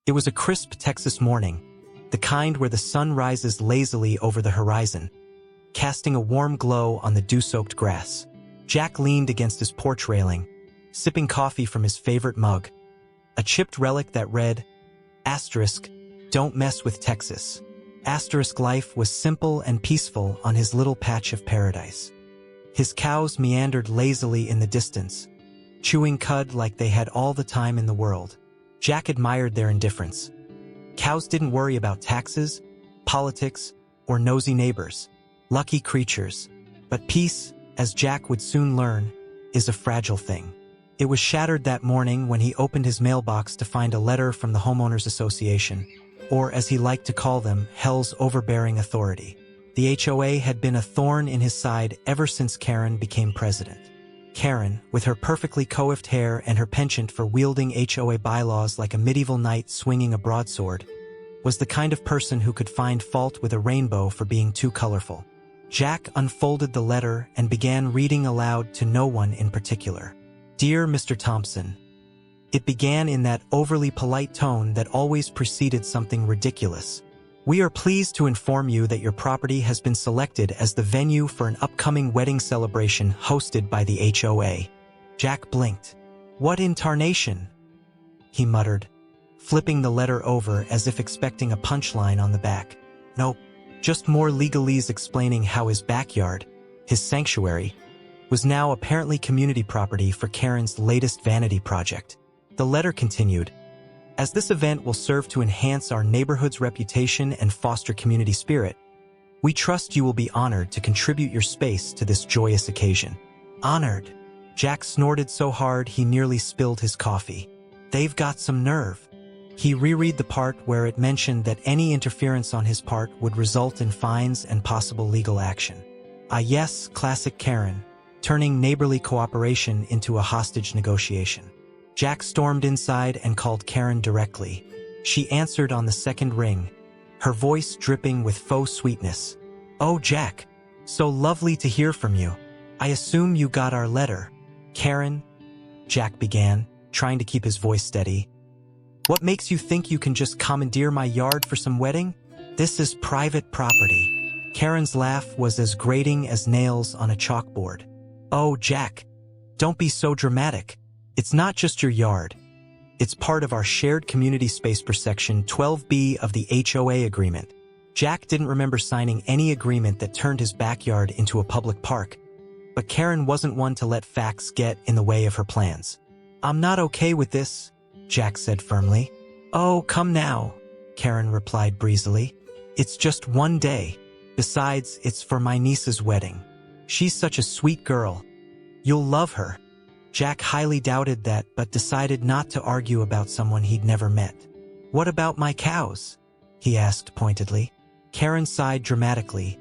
It was a crisp Texas morning, the kind where the sun rises lazily over the horizon, casting a warm glow on the dew-soaked grass. Jack leaned against his porch railing, sipping coffee from his favorite mug, a chipped relic that read, Asterisk, don't mess with Texas. Asterisk life was simple and peaceful on his little patch of paradise. His cows meandered lazily in the distance, chewing cud like they had all the time in the world. Jack admired their indifference. Cows didn't worry about taxes, politics, or nosy neighbors. Lucky creatures. But peace, as Jack would soon learn, is a fragile thing. It was shattered that morning when he opened his mailbox to find a letter from the Homeowners Association, or as he liked to call them, Hell's overbearing authority. The HOA had been a thorn in his side ever since Karen became president. Karen, with her perfectly coiffed hair and her penchant for wielding HOA bylaws like a medieval knight swinging a broadsword, was the kind of person who could find fault with a rainbow for being too colorful. Jack unfolded the letter and began reading aloud to no one in particular. Dear Mr. Thompson. It began in that overly polite tone that always preceded something ridiculous. We are pleased to inform you that your property has been selected as the venue for an upcoming wedding celebration hosted by the HOA. Jack blinked. What in tarnation? He muttered, flipping the letter over as if expecting a punchline on the back. Nope, just more legalese explaining how his backyard, his sanctuary, was now apparently community property for Karen's latest vanity project. The letter continued, as this event will serve to enhance our neighborhood's reputation and foster community spirit, we trust you will be honored to contribute your space to this joyous occasion. Honored. Jack snorted so hard he nearly spilled his coffee. They've got some nerve. He reread the part where it mentioned that any interference on his part would result in fines and possible legal action. Ah yes, classic Karen, turning neighborly cooperation into a hostage negotiation. Jack stormed inside and called Karen directly. She answered on the second ring, her voice dripping with faux sweetness. Oh, Jack, so lovely to hear from you. I assume you got our letter. Karen, Jack began, trying to keep his voice steady. What makes you think you can just commandeer my yard for some wedding? This is private property. Karen's laugh was as grating as nails on a chalkboard. Oh, Jack, don't be so dramatic. It's not just your yard. It's part of our shared community space per Section 12B of the HOA agreement. Jack didn't remember signing any agreement that turned his backyard into a public park, but Karen wasn't one to let facts get in the way of her plans. I'm not okay with this, Jack said firmly. Oh, come now, Karen replied breezily. It's just one day. Besides, it's for my niece's wedding. She's such a sweet girl. You'll love her. Jack highly doubted that, but decided not to argue about someone he'd never met. What about my cows? He asked pointedly. Karen sighed dramatically,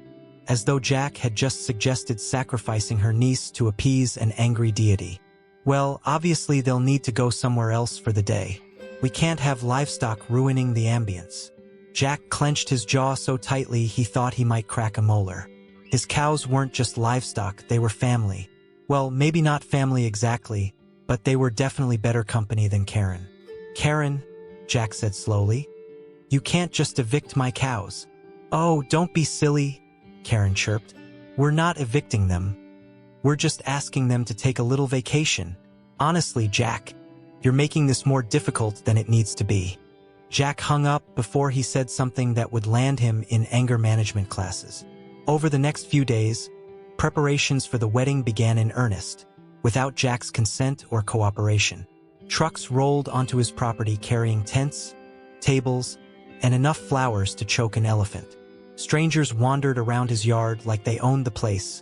as though Jack had just suggested sacrificing her niece to appease an angry deity. Well, obviously they'll need to go somewhere else for the day. We can't have livestock ruining the ambience. Jack clenched his jaw so tightly he thought he might crack a molar. His cows weren't just livestock, they were family. Well, maybe not family exactly, but they were definitely better company than Karen. Karen, Jack said slowly, you can't just evict my cows. Oh, don't be silly, Karen chirped. We're not evicting them. We're just asking them to take a little vacation. Honestly, Jack, you're making this more difficult than it needs to be. Jack hung up before he said something that would land him in anger management classes. Over the next few days, preparations for the wedding began in earnest, without Jack's consent or cooperation. Trucks rolled onto his property carrying tents, tables, and enough flowers to choke an elephant. Strangers wandered around his yard like they owned the place,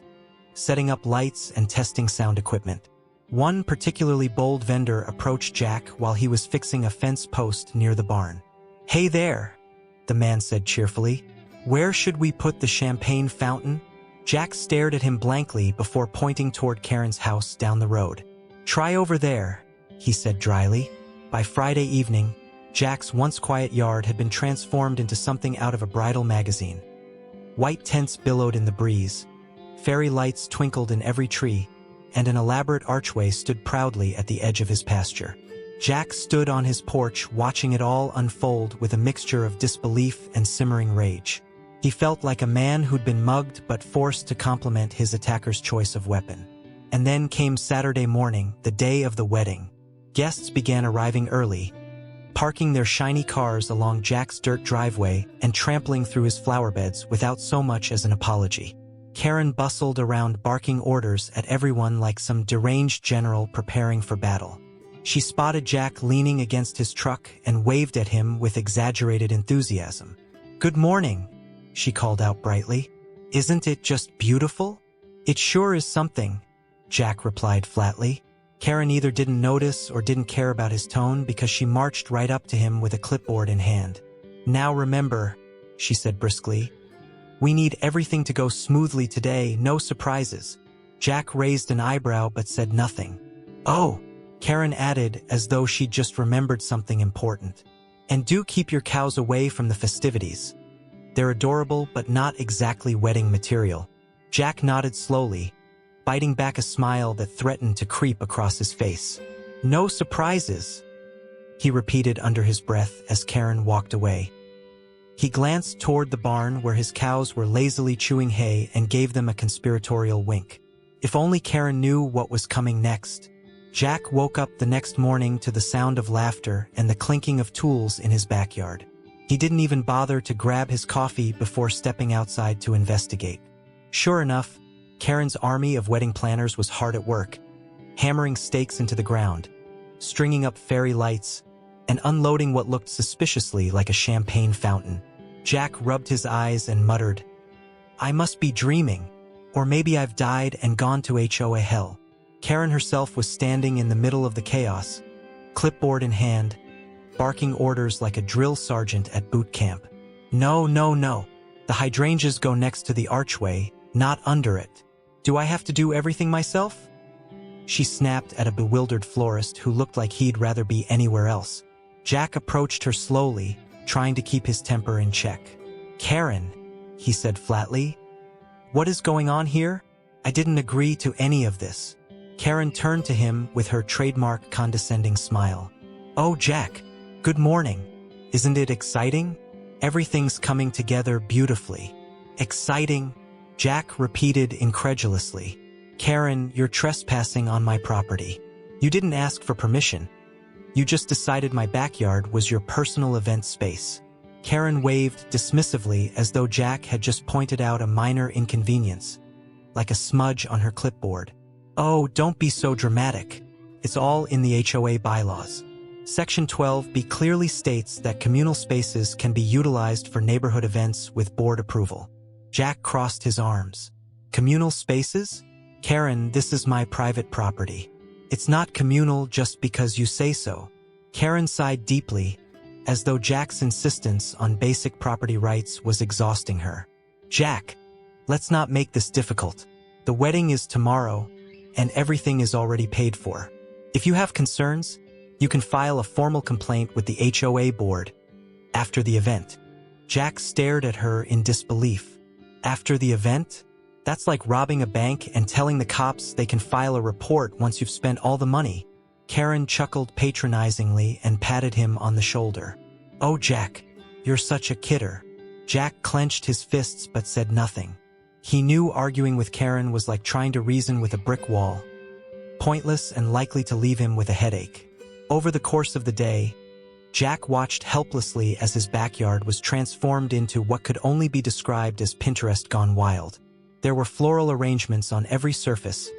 setting up lights and testing sound equipment. One particularly bold vendor approached Jack while he was fixing a fence post near the barn. Hey there, the man said cheerfully. Where should we put the champagne fountain? Jack stared at him blankly before pointing toward Karen's house down the road. Try over there, he said dryly. By Friday evening, Jack's once quiet yard had been transformed into something out of a bridal magazine. White tents billowed in the breeze, fairy lights twinkled in every tree, and an elaborate archway stood proudly at the edge of his pasture. Jack stood on his porch watching it all unfold with a mixture of disbelief and simmering rage. He felt like a man who'd been mugged but forced to compliment his attacker's choice of weapon. And then came Saturday morning, the day of the wedding. Guests began arriving early, parking their shiny cars along Jack's dirt driveway and trampling through his flower beds without so much as an apology. Karen bustled around barking orders at everyone like some deranged general preparing for battle. She spotted Jack leaning against his truck and waved at him with exaggerated enthusiasm. "Good morning," she called out brightly. "Isn't it just beautiful?" "It sure is something," Jack replied flatly. Karen either didn't notice or didn't care about his tone because she marched right up to him with a clipboard in hand. "Now remember," she said briskly, "we need everything to go smoothly today, no surprises." Jack raised an eyebrow but said nothing. "Oh," Karen added as though she'd just remembered something important. "And do keep your cows away from the festivities. They're adorable but not exactly wedding material." Jack nodded slowly, biting back a smile that threatened to creep across his face. "No surprises," he repeated under his breath as Karen walked away. He glanced toward the barn where his cows were lazily chewing hay and gave them a conspiratorial wink. If only Karen knew what was coming next. Jack woke up the next morning to the sound of laughter and the clinking of tools in his backyard. He didn't even bother to grab his coffee before stepping outside to investigate. Sure enough, Karen's army of wedding planners was hard at work, hammering stakes into the ground, stringing up fairy lights, and unloading what looked suspiciously like a champagne fountain. Jack rubbed his eyes and muttered, "I must be dreaming, or maybe I've died and gone to HOA hell." Karen herself was standing in the middle of the chaos, clipboard in hand, barking orders like a drill sergeant at boot camp. "No, no, no. The hydrangeas go next to the archway, not under it. Do I have to do everything myself?" She snapped at a bewildered florist who looked like he'd rather be anywhere else. Jack approached her slowly, trying to keep his temper in check. "Karen," he said flatly, "what is going on here? I didn't agree to any of this." Karen turned to him with her trademark condescending smile. "Oh, Jack, good morning. Isn't it exciting? Everything's coming together beautifully." "Exciting?" Jack repeated incredulously. "Karen, you're trespassing on my property. You didn't ask for permission. You just decided my backyard was your personal event space." Karen waved dismissively as though Jack had just pointed out a minor inconvenience, like a smudge on her clipboard. "Oh, don't be so dramatic. It's all in the HOA bylaws. Section 12b clearly states that communal spaces can be utilized for neighborhood events with board approval." Jack crossed his arms. "Communal spaces? Karen, this is my private property. It's not communal just because you say so." Karen sighed deeply, as though Jack's insistence on basic property rights was exhausting her. "Jack, let's not make this difficult. The wedding is tomorrow, and everything is already paid for. If you have concerns, you can file a formal complaint with the HOA board after the event." Jack stared at her in disbelief. "After the event? That's like robbing a bank and telling the cops they can file a report once you've spent all the money." Karen chuckled patronizingly and patted him on the shoulder. "Oh, Jack, you're such a kidder." Jack clenched his fists but said nothing. He knew arguing with Karen was like trying to reason with a brick wall, pointless and likely to leave him with a headache. Over the course of the day, Jack watched helplessly as his backyard was transformed into what could only be described as Pinterest gone wild. There were floral arrangements on every surface,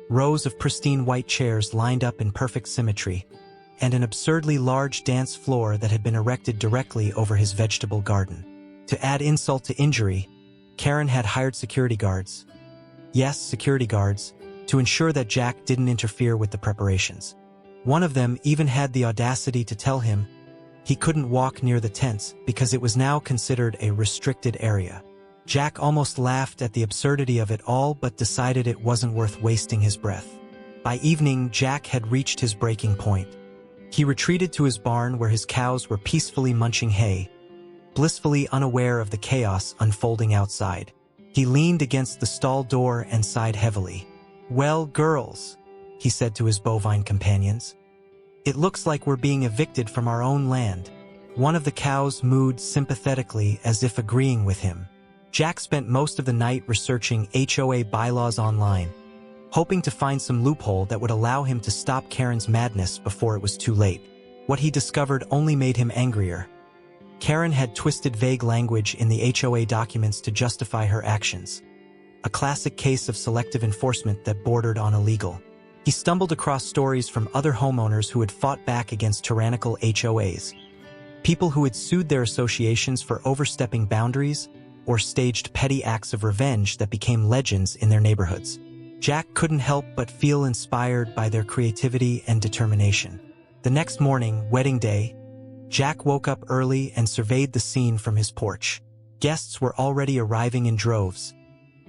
rows of pristine white chairs lined up in perfect symmetry, and an absurdly large dance floor that had been erected directly over his vegetable garden. To add insult to injury, Karen had hired security guards. Yes, security guards, to ensure that Jack didn't interfere with the preparations. One of them even had the audacity to tell him he couldn't walk near the tents because it was now considered a restricted area. Jack almost laughed at the absurdity of it all but decided it wasn't worth wasting his breath. By evening, Jack had reached his breaking point. He retreated to his barn where his cows were peacefully munching hay, blissfully unaware of the chaos unfolding outside. He leaned against the stall door and sighed heavily. "Well, girls," he said to his bovine companions, It looks like we're being evicted from our own land." One of the cows mooed sympathetically as if agreeing with him. Jack spent most of the night researching HOA bylaws online, hoping to find some loophole that would allow him to stop Karen's madness before it was too late. What he discovered only made him angrier. Karen had twisted vague language in the HOA documents to justify her actions. A classic case of selective enforcement that bordered on illegal. He stumbled across stories from other homeowners who had fought back against tyrannical HOAs. People who had sued their associations for overstepping boundaries or staged petty acts of revenge that became legends in their neighborhoods. Jack couldn't help but feel inspired by their creativity and determination. The next morning, wedding day, Jack woke up early and surveyed the scene from his porch. Guests were already arriving in droves,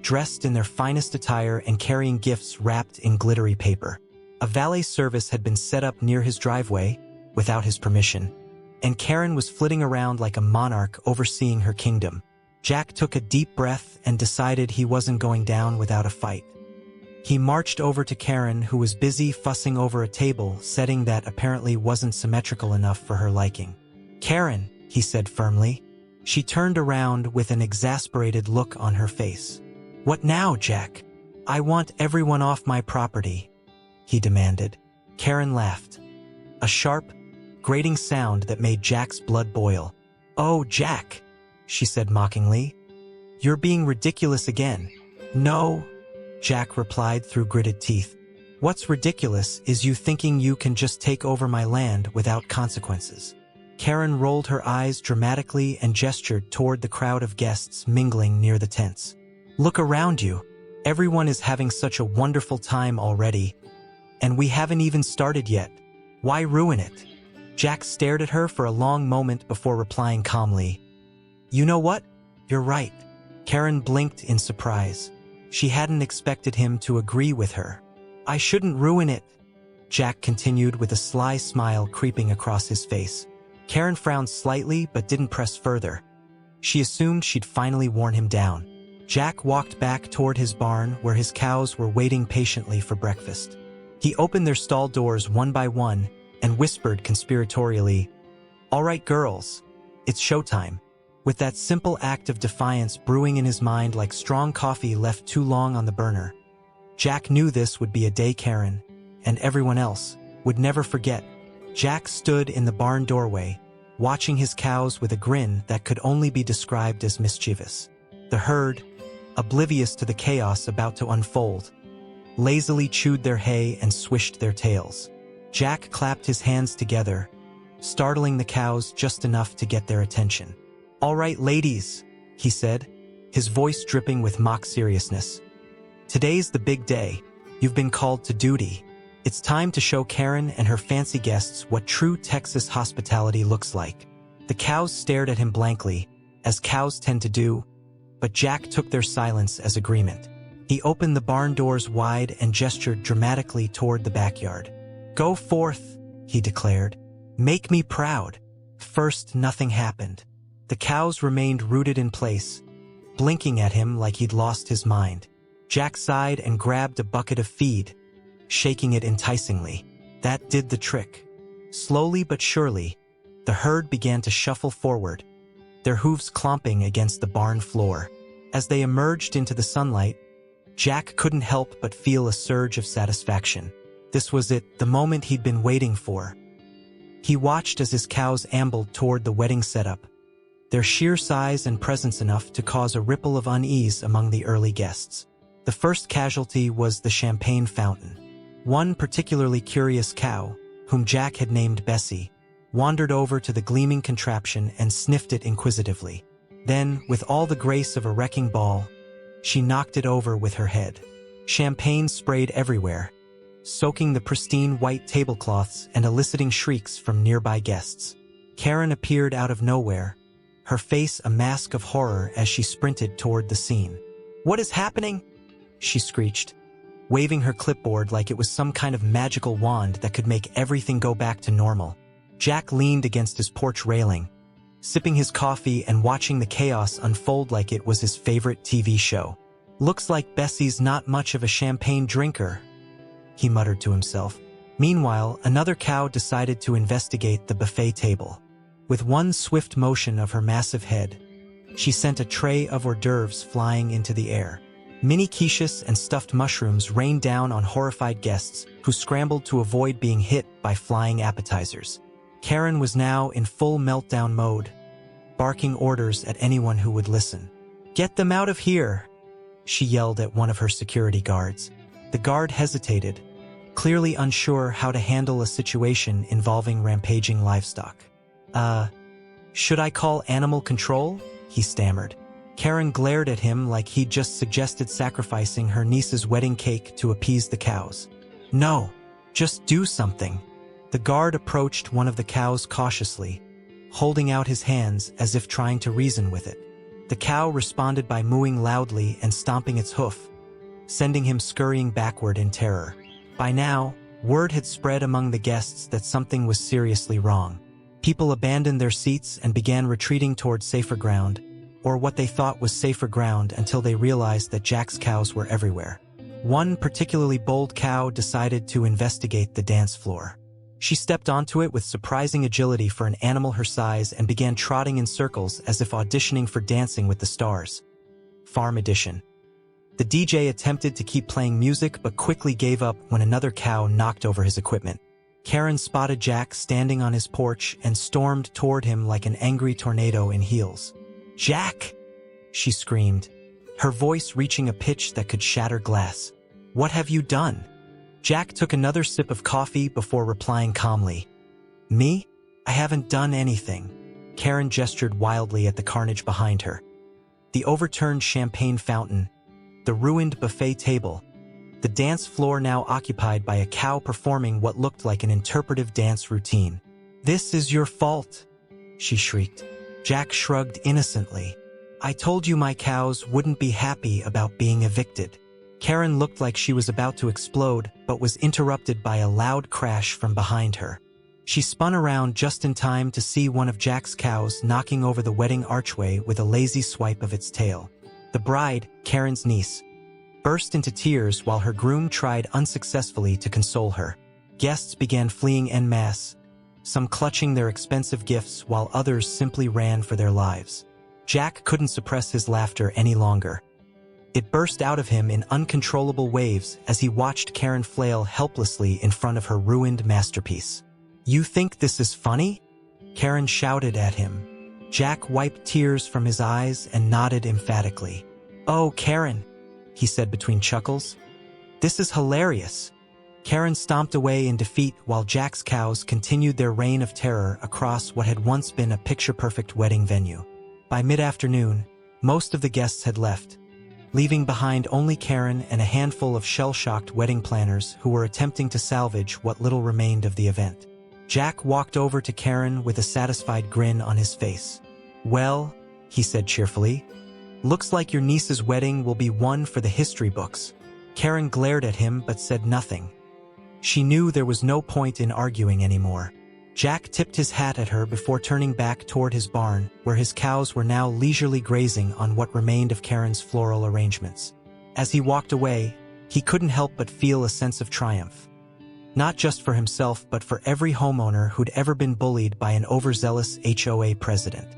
dressed in their finest attire and carrying gifts wrapped in glittery paper. A valet service had been set up near his driveway, without his permission, and Karen was flitting around like a monarch overseeing her kingdom. Jack took a deep breath and decided he wasn't going down without a fight. He marched over to Karen, who was busy fussing over a table setting that apparently wasn't symmetrical enough for her liking. "Karen," he said firmly. She turned around with an exasperated look on her face. "What now, Jack? I want everyone off my property," he demanded. Karen laughed. A sharp, grating sound that made Jack's blood boil. "Oh, Jack," she said mockingly. "You're being ridiculous again." "No," Jack replied through gritted teeth. "What's ridiculous is you thinking you can just take over my land without consequences." Karen rolled her eyes dramatically and gestured toward the crowd of guests mingling near the tents. "Look around you. Everyone is having such a wonderful time already, and we haven't even started yet. Why ruin it?" Jack stared at her for a long moment before replying calmly, "You know what? You're right." Karen blinked in surprise. She hadn't expected him to agree with her. "I shouldn't ruin it," Jack continued with a sly smile creeping across his face. Karen frowned slightly but didn't press further. She assumed she'd finally worn him down. Jack walked back toward his barn where his cows were waiting patiently for breakfast. He opened their stall doors one by one and whispered conspiratorially, "All right, girls, it's showtime." With that simple act of defiance brewing in his mind like strong coffee left too long on the burner, Jack knew this would be a day Karen, and everyone else, would never forget. Jack stood in the barn doorway, watching his cows with a grin that could only be described as mischievous. The herd, oblivious to the chaos about to unfold, lazily chewed their hay and swished their tails. Jack clapped his hands together, startling the cows just enough to get their attention. "All right, ladies," he said, his voice dripping with mock seriousness. "Today's the big day. You've been called to duty. It's time to show Karen and her fancy guests what true Texas hospitality looks like." The cows stared at him blankly, as cows tend to do, but Jack took their silence as agreement. He opened the barn doors wide and gestured dramatically toward the backyard. "Go forth," he declared. "Make me proud." First, nothing happened. The cows remained rooted in place, blinking at him like he'd lost his mind. Jack sighed and grabbed a bucket of feed, shaking it enticingly. That did the trick. Slowly but surely, the herd began to shuffle forward, their hooves clomping against the barn floor. As they emerged into the sunlight, Jack couldn't help but feel a surge of satisfaction. This was it, the moment he'd been waiting for. He watched as his cows ambled toward the wedding setup, their sheer size and presence enough to cause a ripple of unease among the early guests. The first casualty was the champagne fountain. One particularly curious cow, whom Jack had named Bessie, wandered over to the gleaming contraption and sniffed it inquisitively. Then, with all the grace of a wrecking ball, she knocked it over with her head. Champagne sprayed everywhere, soaking the pristine white tablecloths and eliciting shrieks from nearby guests. Karen appeared out of nowhere, her face a mask of horror as she sprinted toward the scene. "What is happening?" she screeched, waving her clipboard like it was some kind of magical wand that could make everything go back to normal. Jack leaned against his porch railing, sipping his coffee and watching the chaos unfold like it was his favorite TV show. "Looks like Bessie's not much of a champagne drinker," he muttered to himself. Meanwhile, another cow decided to investigate the buffet table. With one swift motion of her massive head, she sent a tray of hors d'oeuvres flying into the air. Mini quiches and stuffed mushrooms rained down on horrified guests who scrambled to avoid being hit by flying appetizers. Karen was now in full meltdown mode, barking orders at anyone who would listen. "Get them out of here!" she yelled at one of her security guards. The guard hesitated, clearly unsure how to handle a situation involving rampaging livestock. Should I call animal control?" he stammered. Karen glared at him like he'd just suggested sacrificing her niece's wedding cake to appease the cows. "No, just do something." The guard approached one of the cows cautiously, holding out his hands as if trying to reason with it. The cow responded by mooing loudly and stomping its hoof, sending him scurrying backward in terror. By now, word had spread among the guests that something was seriously wrong. People abandoned their seats and began retreating toward safer ground, or what they thought was safer ground until they realized that Jack's cows were everywhere. One particularly bold cow decided to investigate the dance floor. She stepped onto it with surprising agility for an animal her size and began trotting in circles as if auditioning for Dancing with the Stars. Farm Edition. The DJ attempted to keep playing music but quickly gave up when another cow knocked over his equipment. Karen spotted Jack standing on his porch and stormed toward him like an angry tornado in heels. "Jack!" she screamed, her voice reaching a pitch that could shatter glass. "What have you done?" Jack took another sip of coffee before replying calmly. "Me? I haven't done anything." Karen gestured wildly at the carnage behind her. The overturned champagne fountain, the ruined buffet table, the dance floor now occupied by a cow performing what looked like an interpretive dance routine. "This is your fault," she shrieked. Jack shrugged innocently. "I told you my cows wouldn't be happy about being evicted." Karen looked like she was about to explode, but was interrupted by a loud crash from behind her. She spun around just in time to see one of Jack's cows knocking over the wedding archway with a lazy swipe of its tail. The bride, Karen's niece, burst into tears while her groom tried unsuccessfully to console her. Guests began fleeing en masse, some clutching their expensive gifts while others simply ran for their lives. Jack couldn't suppress his laughter any longer. It burst out of him in uncontrollable waves as he watched Karen flail helplessly in front of her ruined masterpiece. "You think this is funny?" Karen shouted at him. Jack wiped tears from his eyes and nodded emphatically. "Oh, Karen," he said between chuckles. "This is hilarious." Karen stomped away in defeat while Jack's cows continued their reign of terror across what had once been a picture-perfect wedding venue. By mid-afternoon, most of the guests had left, leaving behind only Karen and a handful of shell-shocked wedding planners who were attempting to salvage what little remained of the event. Jack walked over to Karen with a satisfied grin on his face. "Well," he said cheerfully, "looks like your niece's wedding will be one for the history books." Karen glared at him but said nothing. She knew there was no point in arguing anymore. Jack tipped his hat at her before turning back toward his barn, where his cows were now leisurely grazing on what remained of Karen's floral arrangements. As he walked away, he couldn't help but feel a sense of triumph. Not just for himself but for every homeowner who'd ever been bullied by an overzealous HOA president.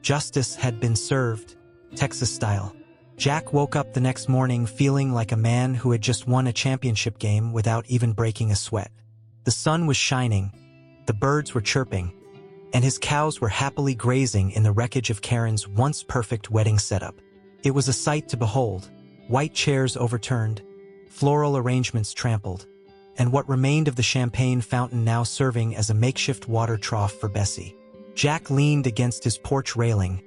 Justice had been served, Texas style. Jack woke up the next morning feeling like a man who had just won a championship game without even breaking a sweat. The sun was shining, the birds were chirping, and his cows were happily grazing in the wreckage of Karen's once-perfect wedding setup. It was a sight to behold. White chairs overturned, floral arrangements trampled, and what remained of the champagne fountain now serving as a makeshift water trough for Bessie. Jack leaned against his porch railing,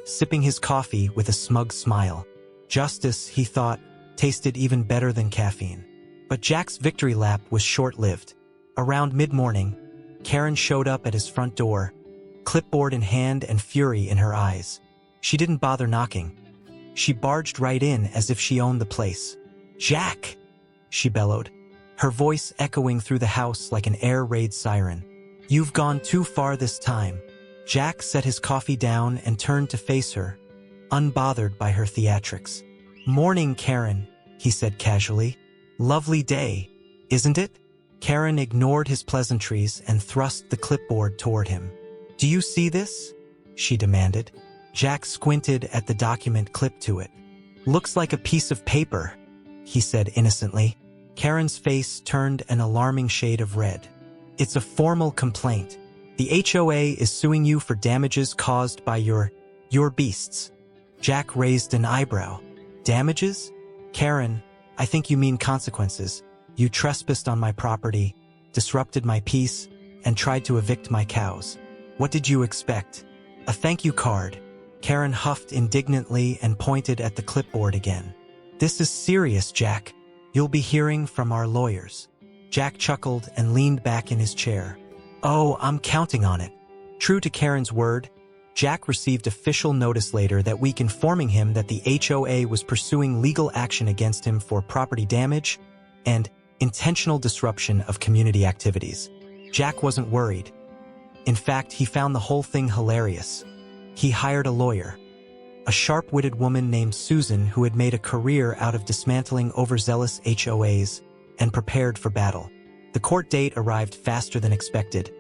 sipping his coffee with a smug smile. Justice, he thought, tasted even better than caffeine. But Jack's victory lap was short-lived. Around mid-morning, Karen showed up at his front door, clipboard in hand and fury in her eyes. She didn't bother knocking. She barged right in as if she owned the place. "Jack!" she bellowed, her voice echoing through the house like an air raid siren. "You've gone too far this time." Jack set his coffee down and turned to face her, unbothered by her theatrics. "Morning, Karen," he said casually. "Lovely day, isn't it?" Karen ignored his pleasantries and thrust the clipboard toward him. "Do you see this?" she demanded. Jack squinted at the document clipped to it. "Looks like a piece of paper," he said innocently. Karen's face turned an alarming shade of red. "It's a formal complaint. The HOA is suing you for damages caused by your beasts." Jack raised an eyebrow. "Damages? Karen, I think you mean consequences. You trespassed on my property, disrupted my peace, and tried to evict my cows. What did you expect? A thank you card?" Karen huffed indignantly and pointed at the clipboard again. "This is serious, Jack. You'll be hearing from our lawyers." Jack chuckled and leaned back in his chair. "Oh, I'm counting on it." True to Karen's word, Jack received official notice later that week informing him that the HOA was pursuing legal action against him for property damage and intentional disruption of community activities. Jack wasn't worried. In fact, he found the whole thing hilarious. He hired a lawyer, a sharp-witted woman named Susan who had made a career out of dismantling overzealous HOAs and prepared for battle. The court date arrived faster than expected,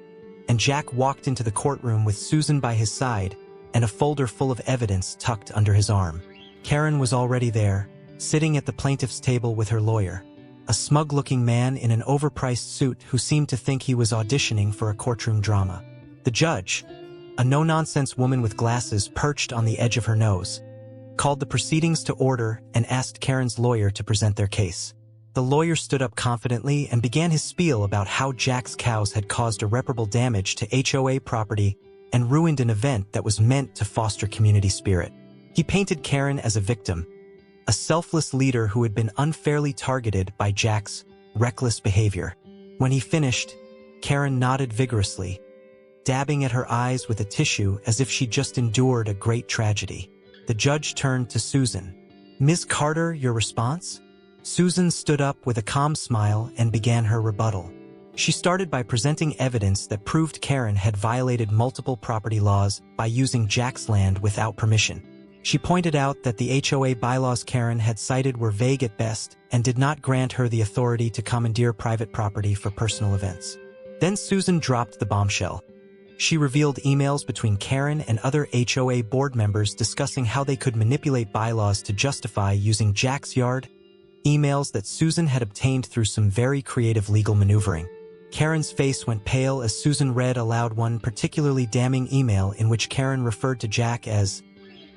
and Jack walked into the courtroom with Susan by his side and a folder full of evidence tucked under his arm. Karen was already there, sitting at the plaintiff's table with her lawyer, a smug-looking man in an overpriced suit who seemed to think he was auditioning for a courtroom drama. The judge, a no-nonsense woman with glasses perched on the edge of her nose, called the proceedings to order and asked Karen's lawyer to present their case. The lawyer stood up confidently and began his spiel about how Jack's cows had caused irreparable damage to HOA property and ruined an event that was meant to foster community spirit. He painted Karen as a victim, a selfless leader who had been unfairly targeted by Jack's reckless behavior. When he finished, Karen nodded vigorously, dabbing at her eyes with a tissue as if she'd just endured a great tragedy. The judge turned to Susan. "Ms. Carter, your response?" Susan stood up with a calm smile and began her rebuttal. She started by presenting evidence that proved Karen had violated multiple property laws by using Jack's land without permission. She pointed out that the HOA bylaws Karen had cited were vague at best and did not grant her the authority to commandeer private property for personal events. Then Susan dropped the bombshell. She revealed emails between Karen and other HOA board members discussing how they could manipulate bylaws to justify using Jack's yard, emails that Susan had obtained through some very creative legal maneuvering. Karen's face went pale as Susan read aloud one particularly damning email in which Karen referred to Jack as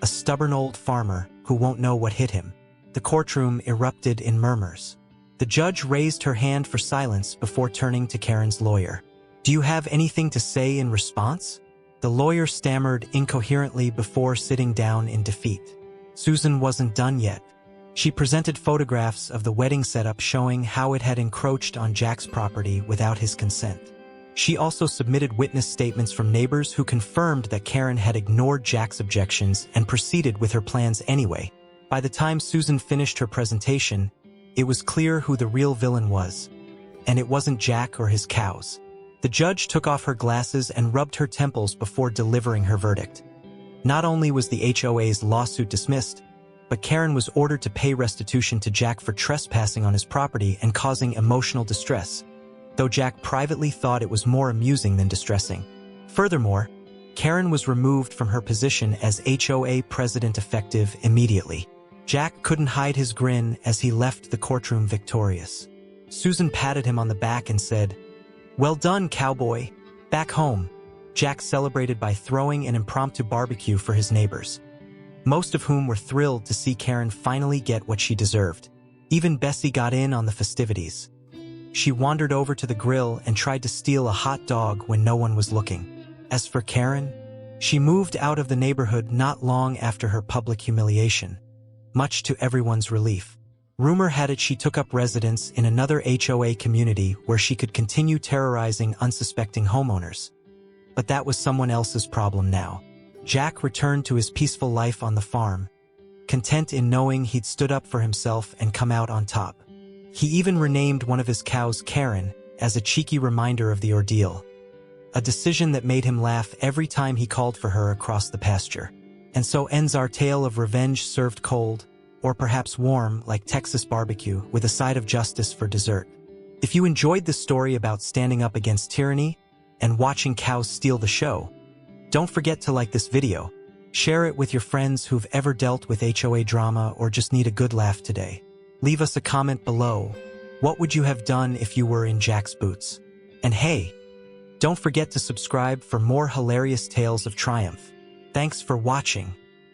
a stubborn old farmer who won't know what hit him. The courtroom erupted in murmurs. The judge raised her hand for silence before turning to Karen's lawyer. "Do you have anything to say in response?" The lawyer stammered incoherently before sitting down in defeat. Susan wasn't done yet. She presented photographs of the wedding setup showing how it had encroached on Jack's property without his consent. She also submitted witness statements from neighbors who confirmed that Karen had ignored Jack's objections and proceeded with her plans anyway. By the time Susan finished her presentation, it was clear who the real villain was, and it wasn't Jack or his cows. The judge took off her glasses and rubbed her temples before delivering her verdict. Not only was the HOA's lawsuit dismissed, but Karen was ordered to pay restitution to Jack for trespassing on his property and causing emotional distress, though Jack privately thought it was more amusing than distressing. Furthermore, Karen was removed from her position as HOA president effective immediately. Jack couldn't hide his grin as he left the courtroom victorious. Susan patted him on the back and said, "Well done, cowboy. Back home." Jack celebrated by throwing an impromptu barbecue for his neighbors, most of whom were thrilled to see Karen finally get what she deserved. Even Bessie got in on the festivities. She wandered over to the grill and tried to steal a hot dog when no one was looking. As for Karen, she moved out of the neighborhood not long after her public humiliation, much to everyone's relief. Rumor had it she took up residence in another HOA community where she could continue terrorizing unsuspecting homeowners. But that was someone else's problem now. Jack returned to his peaceful life on the farm, content in knowing he'd stood up for himself and come out on top. He even renamed one of his cows Karen as a cheeky reminder of the ordeal, a decision that made him laugh every time he called for her across the pasture. And so ends our tale of revenge served cold, or perhaps warm like Texas barbecue with a side of justice for dessert. If you enjoyed this story about standing up against tyranny and watching cows steal the show, don't forget to like this video, share it with your friends who've ever dealt with HOA drama or just need a good laugh today. Leave us a comment below. What would you have done if you were in Jack's boots? And hey, don't forget to subscribe for more hilarious tales of triumph. Thanks for watching.